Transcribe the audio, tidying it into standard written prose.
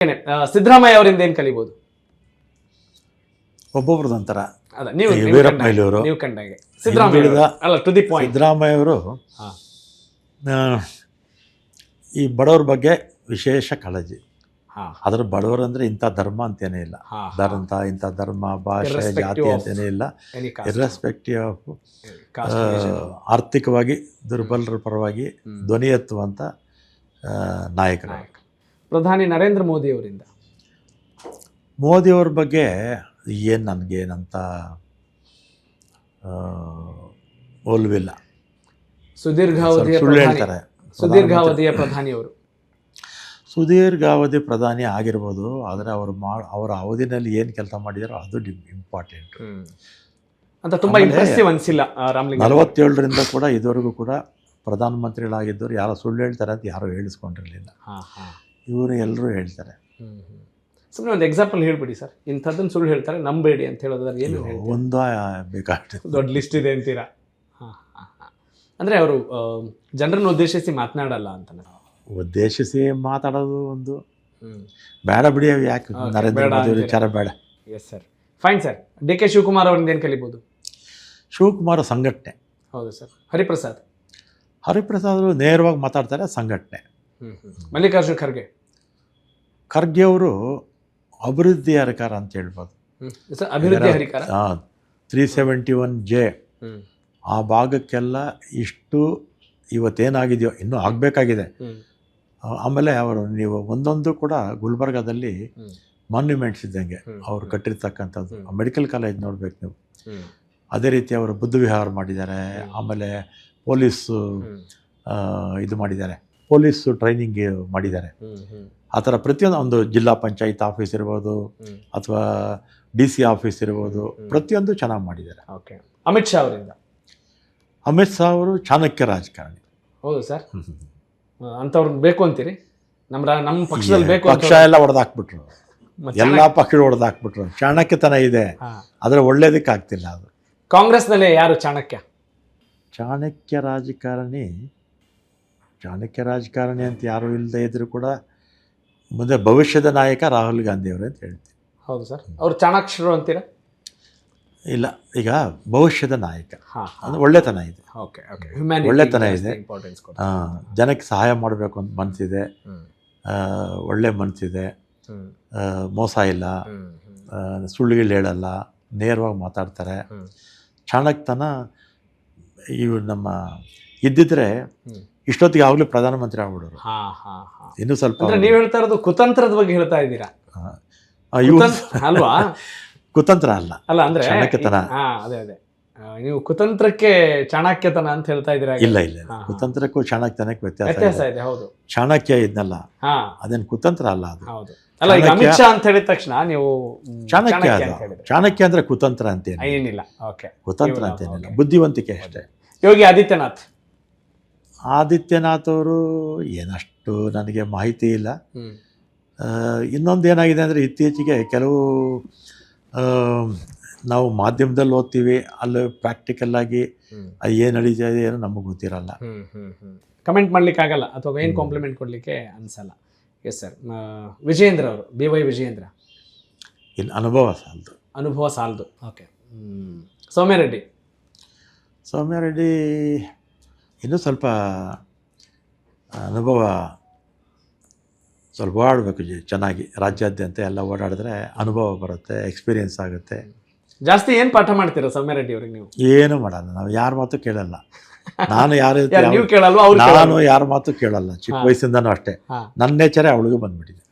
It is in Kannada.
ಸಿದ್ದರಾಮಯ್ಯ ಅವರಿಂದ ಏನು ಕಲಿಬಹುದು? ಒಬ್ಬೊಬ್ರದೊಂಥರ. ಅಲ್ಲ, ನೀವು ವೀರಪ್ಪಮೊಯ್ಲಿಯವರು ನೀವು ಕಂಡಂಗೆ ಸಿದ್ದರಾಮಯ್ಯ ಅಲ್ಲ, ಟು ದಿ ಪಾಯಿಂಟ್. ಸಿದ್ದರಾಮಯ್ಯವರು ಈ ಬಡವ್ರ ಬಗ್ಗೆ ವಿಶೇಷ ಕಾಳಜಿ. ಅದರ ಬಡವರು ಅಂದರೆ ಇಂಥ ಧರ್ಮ ಅಂತೇನೇ ಇಲ್ಲ, ಇಂಥ ಧರ್ಮ ಭಾಷೆ ಜಾತಿ ಅಂತೇನೇ ಇಲ್ಲ. ಇರ್ರೆಸ್ಪೆಕ್ಟಿವ್ ಆಫ್ ಆರ್ಥಿಕವಾಗಿ ದುರ್ಬಲರ ಪರವಾಗಿ ಧ್ವನಿ ಎತ್ತುವಂಥ ನಾಯಕರು. ಪ್ರಧಾನಿ ನರೇಂದ್ರ ಮೋದಿ ಅವರಿಂದ ಮೋದಿಯವ್ರ ಬಗ್ಗೆ ಏನು ನನಗೇನಂತ ಒಲ್ವಿಲ್ಲ. ಸುಳ್ಳು ಹೇಳ್ತಾರೆ. ಸುದೀರ್ಘಾವಧಿಯ ಪ್ರಧಾನಿಯವರು ಸುದೀರ್ಘಾವಧಿ ಪ್ರಧಾನಿ ಆಗಿರ್ಬೋದು, ಆದರೆ ಅವರ ಅವಧಿನಲ್ಲಿ ಏನು ಕೆಲಸ ಮಾಡಿದಾರೋ ಅದು ಇಂಪಾರ್ಟೆಂಟ್ ಅಂತ. ತುಂಬ ಇಂಪ್ರೆಸಿವ್ ಅನಿಸಿಲ್ಲ. 47ರಿಂದ ಕೂಡ ಇದುವರೆಗೂ ಕೂಡ ಪ್ರಧಾನಮಂತ್ರಿಗಳಾಗಿದ್ದವರು ಯಾರೋ ಸುಳ್ಳು ಹೇಳ್ತಾರೆ ಅಂತ ಯಾರೂ ಹೇಳಿಸ್ಕೊಂಡಿರಲಿಲ್ಲ. ಇವರು ಎಲ್ಲರೂ ಹೇಳ್ತಾರೆ. ಸುಮ್ಮನೆ ಒಂದು ಎಕ್ಸಾಂಪಲ್ ಹೇಳ್ಬಿಡಿ ಸರ್, ಇಂಥದ್ದನ್ನು ಸುಳ್ಳು ಹೇಳ್ತಾರೆ ನಂಬೇಡಿ ಅಂತ ಹೇಳೋದಾದ್ರೆ ಏನು? ಒಂದು ಬೇಕಾಗ್ತದೆ, ದೊಡ್ಡ ಲಿಸ್ಟ್ ಇದೆ ಅಂತೀರಾ? ಅಂದರೆ ಅವರು ಜನರನ್ನು ಉದ್ದೇಶಿಸಿ ಮಾತನಾಡಲ್ಲ ಅಂತ. ಉದ್ದೇಶಿಸಿ ಮಾತಾಡೋದು ಒಂದು ಬೇಡ ಬಿಡಿ, ಯಾಕೆ ನರೇಂದ್ರ ಮೋದಿ ವಿಚಾರ ಬೇಡ. Yes sir, fine sir. D K Shivakumar ಅವರಿಂದ ಏನು ಕಲಿಬೋದು? ಶಿವಕುಮಾರ್ ಸಂಘಟನೆ. ಹೌದು ಸರ್. ಹರಿಪ್ರಸಾದ್ ಅವರು ನೇರವಾಗಿ ಮಾತಾಡ್ತಾರೆ, ಸಂಘಟನೆ. ಮಲ್ಲಿಕಾರ್ಜುನ್ ಖರ್ಗೆ ಅವರು ಅಭಿವೃದ್ಧಿ ಹರಿಕಾರ ಅಂತ ಹೇಳ್ಬೋದು. ಅಭಿವೃದ್ಧಿ ಹರಿಕಾರ 371J ಆ ಭಾಗಕ್ಕೆಲ್ಲ ಇಷ್ಟು ಇವತ್ತೇನಾಗಿದೆಯೋ ಇನ್ನೂ ಆಗಬೇಕಾಗಿದೆ. ಆಮೇಲೆ ಅವರು ನೀವು ಒಂದೊಂದು ಕೂಡ ಗುಲ್ಬರ್ಗಾದಲ್ಲಿ ಮಾನ್ಯುಮೆಂಟ್ಸ್ ಇದ್ದಂಗೆ ಅವರು ಕಟ್ಟಿರ್ತಕ್ಕಂಥದ್ದು. ಮೆಡಿಕಲ್ ಕಾಲೇಜ್ ನೋಡ್ಬೇಕು ನೀವು. ಅದೇ ರೀತಿ ಅವರು ಬುದ್ಧ ವಿಹಾರ ಮಾಡಿದ್ದಾರೆ. ಆಮೇಲೆ ಪೊಲೀಸು ಇದು ಮಾಡಿದ್ದಾರೆ, ಪೊಲೀಸು ಟ್ರೈನಿಂಗ್ ಮಾಡಿದ್ದಾರೆ. ಆ ಥರ ಪ್ರತಿಯೊಂದು, ಒಂದು ಜಿಲ್ಲಾ ಪಂಚಾಯತ್ ಆಫೀಸ್ ಇರ್ಬೋದು ಅಥವಾ DC ಆಫೀಸ್ ಇರ್ಬೋದು, ಪ್ರತಿಯೊಂದು ಚೆನ್ನಾಗಿ ಮಾಡಿದ್ದಾರೆ. ಓಕೆ. ಅಮಿತ್ ಶಾ ಅವರು ಚಾಣಕ್ಯ ರಾಜಕಾರಣಿ. ಹೌದು ಸರ್. ಅಂಥವ್ರು ಬೇಕು ಅಂತೀರಿ? ನಮ್ಮ ಪಕ್ಷದಲ್ಲಿ ಬೇಕು. ಪಕ್ಷ ಎಲ್ಲ ಹೊಡೆದಾಕ್ಬಿಟ್ರು, ಎಲ್ಲ ಪಕ್ಷ ಹೊಡೆದಾಕ್ಬಿಟ್ರು. ಚಾಣಕ್ಯತನ ಇದೆ, ಆದರೆ ಒಳ್ಳೇದಕ್ಕೆ ಆಗ್ತಿಲ್ಲ. ಅದು ಕಾಂಗ್ರೆಸ್ನಲ್ಲಿ ಯಾರು ಚಾಣಕ್ಯ ರಾಜಕಾರಣಿ ಅಂತ ಯಾರು ಇಲ್ಲದೆ ಇದ್ರು ಕೂಡ ಮುಂದೆ ಭವಿಷ್ಯದ ನಾಯಕ ರಾಹುಲ್ ಗಾಂಧಿ ಅವರು ಅಂತ ಹೇಳ್ತೀವಿ. ಹೌದು ಸರ್. ಅವರು ಚಾಣಾಕ್ಷರು ಅಂತೀರಾ? ಇಲ್ಲ, ಈಗ ಭವಿಷ್ಯದ ನಾಯಕ ಅಂದ್ರೆ ಒಳ್ಳೆತನ ಇದೆ. ಒಳ್ಳೆತನ ಇದೆ, ಜನಕ್ಕೆ ಸಹಾಯ ಮಾಡಬೇಕು ಅಂತ ಮನಸ್ಸಿದೆ, ಒಳ್ಳೆ ಮನಸ್ಸಿದೆ, ಮೋಸ ಇಲ್ಲ, ಸುಳ್ಳುಗಳು ಹೇಳಲ್ಲ, ನೇರವಾಗಿ ಮಾತಾಡ್ತಾರೆ. ಚಾಣಕ್ಯತನ ಇವು ನಮ್ಮ ಇದ್ದಿದ್ರೆ ಇಷ್ಟೊತ್ತಿಗೆ ಆಗಲೂ ಪ್ರಧಾನಮಂತ್ರಿ ಆಗ್ಬಿಡೋರು. ಇನ್ನೂ ಸ್ವಲ್ಪ. ನೀವು ಹೇಳ್ತಾ ಇರೋದು ಕುತಂತ್ರದ ಬಗ್ಗೆ ಹೇಳ್ತಾ ಇದ್ದೀರಾ ಅಲ್ವಾ? ಕುತಂತ್ರ ಅಲ್ಲ, ಅಂದ್ರೆ ಚಾಣಕ್ಯತನ. ಅದೇ ನೀವು ಕುತಂತ್ರಕ್ಕೆ ಚಾಣಕ್ಯತನ ಅಂತ ಹೇಳ್ತಾ ಇದ್ದೀರಾ? ಇಲ್ಲ, ಕುತಂತ್ರಕ್ಕೂ ಚಾಣಕ್ಯತನಕ್ಕೆ ವ್ಯತ್ಯಾಸ ಇದೆ. ಹೌದು, ಚಾಣಕ್ಯ ಇದ್ನಲ್ಲ, ಅದೇನು ಕುತಂತ್ರ ಅಲ್ಲ. ಅದು ಹೌದು. ಅಲ್ಲ, ಈಗ ಅಮಿತ್ ಶಾ ಅಂತ ಹೇಳಿದ ತಕ್ಷಣ ನೀವು ಚಾಣಕ್ಯ ಅಂದ್ರೆ ಕುತಂತ್ರ ಏನಿಲ್ಲ. ಕುತಂತ್ರ ಅಂತೇನಿಲ್ಲ, ಬುದ್ಧಿವಂತಿಕೆ ಅಷ್ಟೇ. ಯೋಗಿ ಆದಿತ್ಯನಾಥ್ ಅವರು ಏನಷ್ಟು ನನಗೆ ಮಾಹಿತಿ ಇಲ್ಲ. ಇನ್ನೊಂದು ಏನಾಗಿದೆ ಅಂದರೆ, ಇತ್ತೀಚೆಗೆ ಕೆಲವು ನಾವು ಮಾಧ್ಯಮದಲ್ಲಿ ಓದ್ತೀವಿ, ಅಲ್ಲಿ ಪ್ರಾಕ್ಟಿಕಲ್ ಆಗಿ ಏನು ನಡೀತಾ ಇದೆ ಏನೋ ನಮಗೆ ಗೊತ್ತಿರಲ್ಲ. ಕಮೆಂಟ್ ಮಾಡ್ಲಿಕ್ಕೆ ಆಗಲ್ಲ, ಅಥವಾ ಏನು ಕಾಂಪ್ಲಿಮೆಂಟ್ ಕೊಡಲಿಕ್ಕೆ ಅನಿಸಲ್ಲ. Yes sir. ವಿಜಯೇಂದ್ರ ಅವರು, BY ವಿಜಯೇಂದ್ರ. ಇನ್ನು ಅನುಭವ ಸಾಲದು. ಓಕೆ. ಸೌಮ್ಯ ರೆಡ್ಡಿ ಇನ್ನೂ ಸ್ವಲ್ಪ ಅನುಭವ, ಸ್ವಲ್ಪ ಓಡಾಡಬೇಕು ಚೆನ್ನಾಗಿ. ರಾಜ್ಯಾದ್ಯಂತ ಎಲ್ಲ ಓಡಾಡಿದ್ರೆ ಅನುಭವ ಬರುತ್ತೆ, ಎಕ್ಸ್ಪೀರಿಯನ್ಸ್ ಆಗುತ್ತೆ. ಜಾಸ್ತಿ ಏನು ಪಾಠ ಮಾಡ್ತೀರಾ ಸೌಮ್ಯ ರೆಡ್ಡಿ ಅವ್ರಿಗೆ ನೀವು? ಏನು ಮಾಡಲ್ಲ, ನಾವು ಯಾರ ಮಾತು ಕೇಳಲ್ಲ. ನಾನು ಯಾರ ಕೇಳಲ್ವಾ? ನಾನು ಯಾರ ಮಾತು ಕೇಳಲ್ಲ, ಚಿಕ್ಕ ವಯಸ್ಸಿಂದನೂ ಅಷ್ಟೇ. ನನ್ನ ನೇಚರೇ ಅವಳಿಗೂ ಬಂದ್ಬಿಟ್ಟಿದೆ.